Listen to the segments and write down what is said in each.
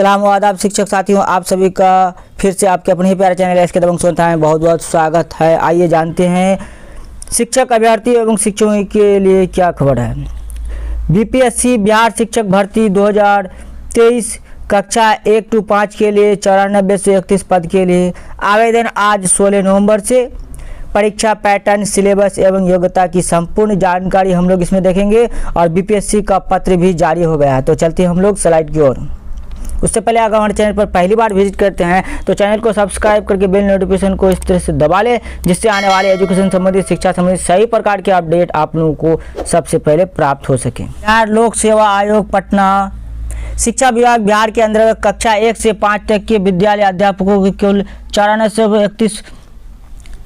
सलाम आदाब शिक्षक साथियों, आप सभी का फिर से आपके अपने ही प्यारे चैनल इसके दबंग संस्था में बहुत बहुत स्वागत है। आइए जानते हैं शिक्षक अभ्यर्थी एवं शिक्षकों के लिए क्या खबर है। बीपीएससी बिहार शिक्षक भर्ती 2023 कक्षा 1 to 5 के लिए 94 से 31 पद के लिए आवेदन आज 16 नवंबर से। परीक्षा पैटर्न, सिलेबस एवं योग्यता की संपूर्ण जानकारी हम लोग इसमें देखेंगे और बीपीएससी का पत्र भी जारी हो गया है। तो चलते हैं हम लोग स्लाइड की ओर। उससे पहले अगर हमारे चैनल पर पहली बार विजिट करते हैं तो चैनल को सब्सक्राइब करके बेल नोटिफिकेशन को इस तरह से दबा लें, जिससे आने वाले एजुकेशन संबंधित, शिक्षा संबंधित सही प्रकार के अपडेट आप लोगों को सबसे पहले प्राप्त हो सके। बिहार लोक सेवा आयोग पटना शिक्षा विभाग बिहार के अंतर्गत कक्षा 1 से 5 तक के विद्यालय अध्यापकों के कुल 9431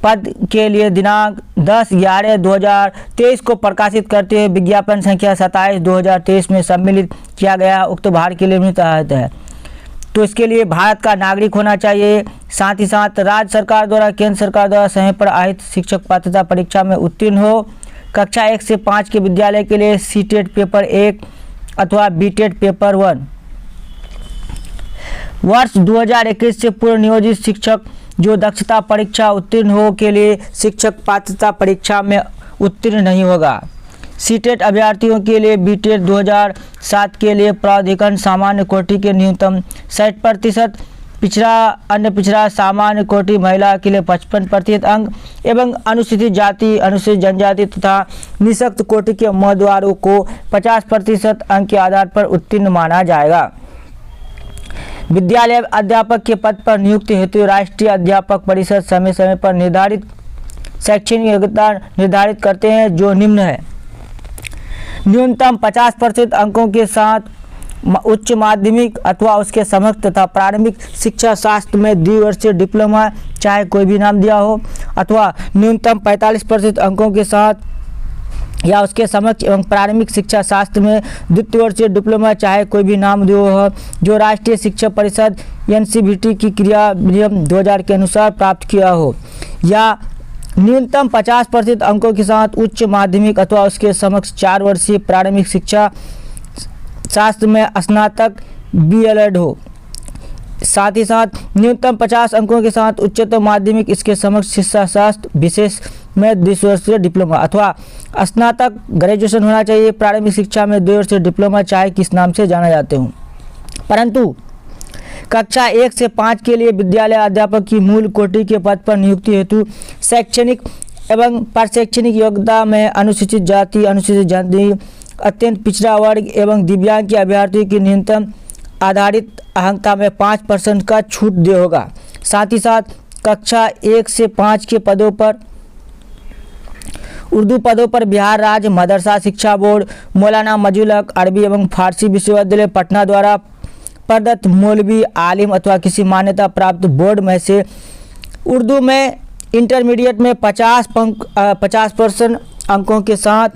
पद के लिए दिनांक 10/11/2023 को प्रकाशित करते हुए विज्ञापन संख्या 27/2023 में सम्मिलित किया गया। उक्त भार के लिए निर्धारित है। तो इसके लिए भारत का नागरिक होना चाहिए, साथ ही साथ राज्य सरकार द्वारा, केंद्र सरकार द्वारा समय पर आयोजित शिक्षक पात्रता परीक्षा में उत्तीर्ण हो। कक्षा 1 से 5 के विद्यालय के लिए सीटेट पेपर 1 अथवा बीटेट पेपर 1। वर्ष 2021 से पूर्व नियोजित शिक्षक जो दक्षता परीक्षा उत्तीर्ण हो के लिए शिक्षक पात्रता परीक्षा में उत्तीर्ण नहीं होगा। सीटेट अभ्यर्थियों के लिए बीटेट 2007 के लिए प्राधिकरण सामान्य कोटि के न्यूनतम 60%, अन्य पिछड़ा सामान्य कोटि महिला के लिए 55% अंक एवं अनुसूचित जाति, अनुसूचित जनजाति तथा निःशक्त कोटि के उम्मीदवारों को 50% अंक के आधार पर उत्तीर्ण माना जाएगा। विद्यालय अध्यापक के पद पर नियुक्ति हेतु राष्ट्रीय अध्यापक परिषद समय समय पर निर्धारित शैक्षणिक योग्यता निर्धारित करते हैं, जो निम्न है। न्यूनतम 50% अंकों के साथ उच्च माध्यमिक अथवा उसके समकक्ष तथा प्रारंभिक शिक्षा शास्त्र में द्विवर्षीय डिप्लोमा, चाहे कोई भी नाम दिया हो, अथवा न्यूनतम 45% अंकों के साथ या उसके समकक्ष एवं प्रारंभिक शिक्षा शास्त्र में द्वितीय डिप्लोमा, चाहे कोई भी नाम दिया हो, जो राष्ट्रीय शिक्षा परिषद एनसीवीटी की क्रिया नियम 2000 के अनुसार प्राप्त किया हो, या न्यूनतम 50% अंकों के साथ उच्च माध्यमिक अथवा उसके समकक्ष 4 वर्षीय प्रारंभिक शिक्षा शास्त्र में स्नातक बीएलएड हो। साथ ही साथ न्यूनतम 50 अंकों के साथ उच्चतर माध्यमिक इसके समकक्ष शिक्षा शास्त्र विशेष में द्विवर्षीय डिप्लोमा अथवा स्नातक ग्रेजुएशन होना चाहिए। प्रारंभिक शिक्षा में 2 वर्षीय डिप्लोमा, चाहे किस नाम से जाना जाते हो। परंतु कक्षा 1 से 5 के लिए विद्यालय अध्यापक की मूल कोटि के पद पर नियुक्ति हेतु शैक्षणिक एवं प्रशैक्षणिक योग्यता में अनुसूचित जाति, अनुसूचित जनजाति, अत्यंत पिछड़ा वर्ग एवं दिव्यांग के अभ्यर्थियों की न्यूनतम आधारित अंकता में 5% का छूट दिया होगा। साथ ही साथ कक्षा 1 से 5 के पदों पर उर्दू पदों पर बिहार राज्य मदरसा शिक्षा बोर्ड, मौलाना मजहुल हक अरबी एवं फारसी विश्वविद्यालय पटना द्वारा प्रदत्त मौलवी, आलिम अथवा किसी मान्यता प्राप्त बोर्ड में से उर्दू में इंटरमीडिएट में 50% अंकों के साथ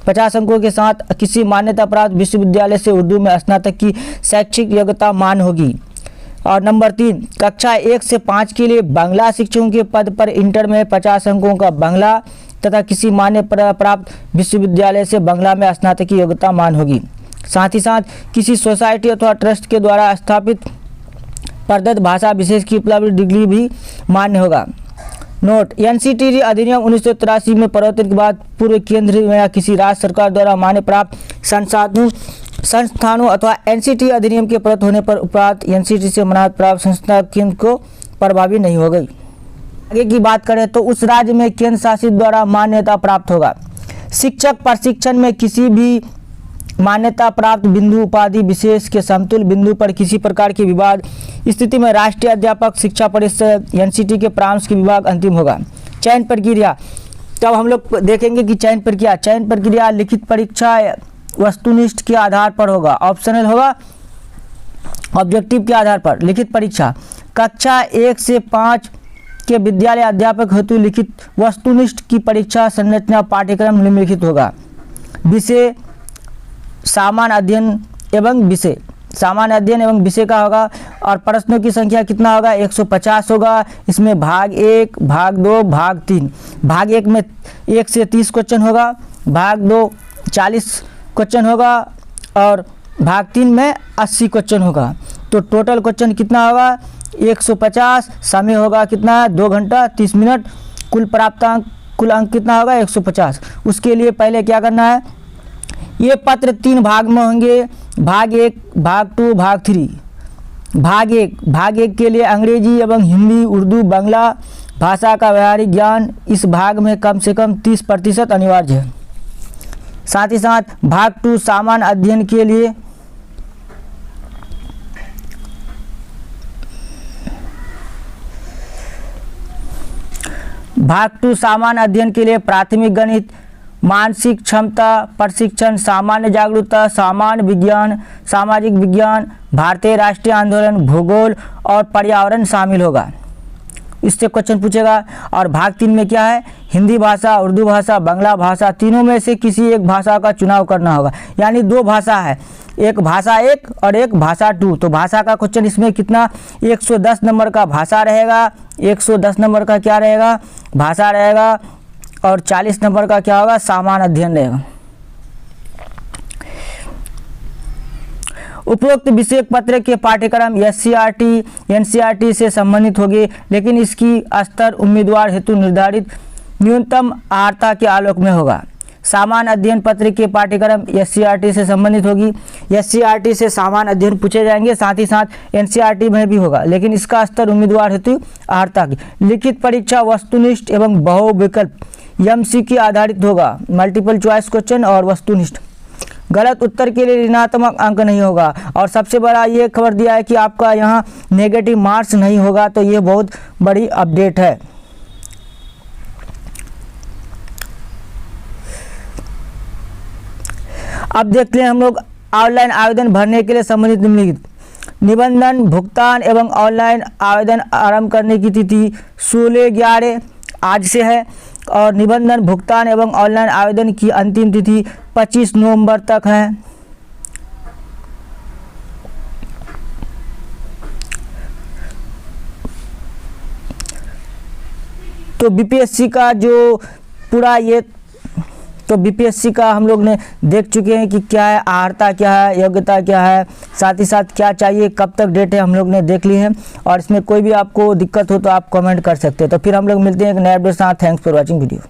50 अंकों के साथ किसी मान्यता प्राप्त विश्वविद्यालय से उर्दू में स्नातक की शैक्षिक योग्यता मान होगी। और नंबर 3, कक्षा 1 से 5 के लिए बांग्ला शिक्षकों के पद पर इंटर में 50 अंकों का बांग्ला तथा किसी मान्यता प्राप्त विश्वविद्यालय से बांग्ला में स्नातक की योग्यता मान होगी। साथ ही साथ किसी सोसाइटी अथवा ट्रस्ट के द्वारा स्थापित प्रदत्त भाषा विशेष की उपलब्ध डिग्री भी मान्य होगा। नोट: एनसीटी अधिनियम 1983 में परिवर्तन के बाद पूर्व केंद्र या किसी राज्य सरकार द्वारा मान्य प्राप्त संस्थानों अथवा एनसीटी अधिनियम के प्रत होने पर उपरांत एनसीटी से मान्यता प्राप्त संस्था केंद्र को प्रभावी नहीं हो गई। आगे की बात करें तो उस राज्य में केंद्र शासित द्वारा मान्यता प्राप्त होगा। शिक्षक प्रशिक्षण में किसी भी मान्यता प्राप्त बिंदु उपाधि विशेष के समतुल्य बिंदु पर किसी प्रकार की विवाद स्थिति में राष्ट्रीय अध्यापक शिक्षा परिषद एनसीटी के परामर्श के विभाग अंतिम होगा। चयन प्रक्रिया: तब हम लोग देखेंगे कि चयन प्रक्रिया लिखित परीक्षा वस्तुनिष्ठ के आधार पर होगा, ऑप्शनल होगा, ऑब्जेक्टिव के आधार पर लिखित परीक्षा। कक्षा 1 से 5 के विद्यालय अध्यापक हेतु लिखित वस्तुनिष्ठ की परीक्षा संरचना पाठ्यक्रम निम्नलिखित होगा। विषय सामान्य अध्ययन एवं विषय का होगा। और प्रश्नों की संख्या कितना होगा? 150 होगा। इसमें भाग 1, भाग 2, भाग 3। भाग 1 में 1 से 30 क्वेश्चन होगा, भाग 2 40 क्वेश्चन होगा और भाग 3 में 80 क्वेश्चन होगा। तो टोटल क्वेश्चन कितना होगा 150, समय होगा कितना 2 घंटा 30 मिनट, कुल प्राप्तांक कुल अंक कितना होगा 150। उसके लिए पहले क्या करना है, ये पत्र 3 भाग में होंगे, भाग 1, भाग 2, भाग 3। भाग एक के लिए अंग्रेजी एवं हिंदी, उर्दू, बांग्ला भाषा का व्यावहारिक ज्ञान इस भाग में कम से कम 30% अनिवार्य है। साथ ही साथ भाग 2 सामान्य अध्ययन के लिए प्राथमिक गणित, मानसिक क्षमता प्रशिक्षण, सामान्य जागरूकता, सामान्य विज्ञान, सामाजिक विज्ञान, भारतीय राष्ट्रीय आंदोलन, भूगोल और पर्यावरण शामिल होगा। इससे क्वेश्चन पूछेगा। और भाग 3 में क्या है, हिंदी भाषा, उर्दू भाषा, बांग्ला भाषा, तीनों में से किसी एक भाषा का चुनाव करना होगा। यानी 2 भाषा है, एक भाषा 1 और एक भाषा 2। तो भाषा का क्वेश्चन इसमें कितना 110 नंबर का भाषा रहेगा, 110 नंबर का क्या रहेगा भाषा रहेगा, और 40 नंबर का क्या होगा सामान्य अध्ययन रहेगा। उपरोक्त विषय पत्र के पाठ्यक्रम SCERT, NCERT से संबंधित होगी, लेकिन इसकी स्तर उम्मीदवार हेतु निर्धारित न्यूनतम अर्हता के आलोक में होगा। सामान्य अध्ययन पत्र के पाठ्यक्रम SCERT से संबंधित होगी। SCERT से सामान्य अध्ययन पूछे जाएंगे, साथ ही साथ NCERT में भी होगा, लेकिन इसका स्तर उम्मीदवार हेतु अर्हता की। लिखित परीक्षा वस्तुनिष्ठ एवं बहुविकल्प MCQ आधारित होगा, मल्टीपल चॉइस क्वेश्चन और वस्तुनिष्ठ। गलत उत्तर के लिए ऋणात्मक अंक नहीं होगा। और सबसे बड़ा ये खबर दिया है कि आपका यहाँ नेगेटिव मार्क्स नहीं होगा, तो ये बहुत बड़ी अपडेट है। अब देखते हैं हम लोग ऑनलाइन आवेदन भरने के लिए संबंधित निम्नलिखित निबंधन भुगतान एवं ऑनलाइन आवेदन आरंभ करने की तिथि 16/11 आज से है, और निबंधन भुगतान एवं ऑनलाइन आवेदन की अंतिम तिथि 25 नवंबर तक है। तो बीपीएससी का जो पूरा ये तो बीपीएससी का हम लोग ने देख चुके हैं कि क्या है अर्हता, क्या है योग्यता, क्या है, साथ ही साथ क्या चाहिए, कब तक डेट है, हम लोग ने देख ली है। और इसमें कोई भी आपको दिक्कत हो तो आप कमेंट कर सकते हो। तो फिर हम लोग मिलते हैं एक नए अपडेट के साथ। Thanks for watching video.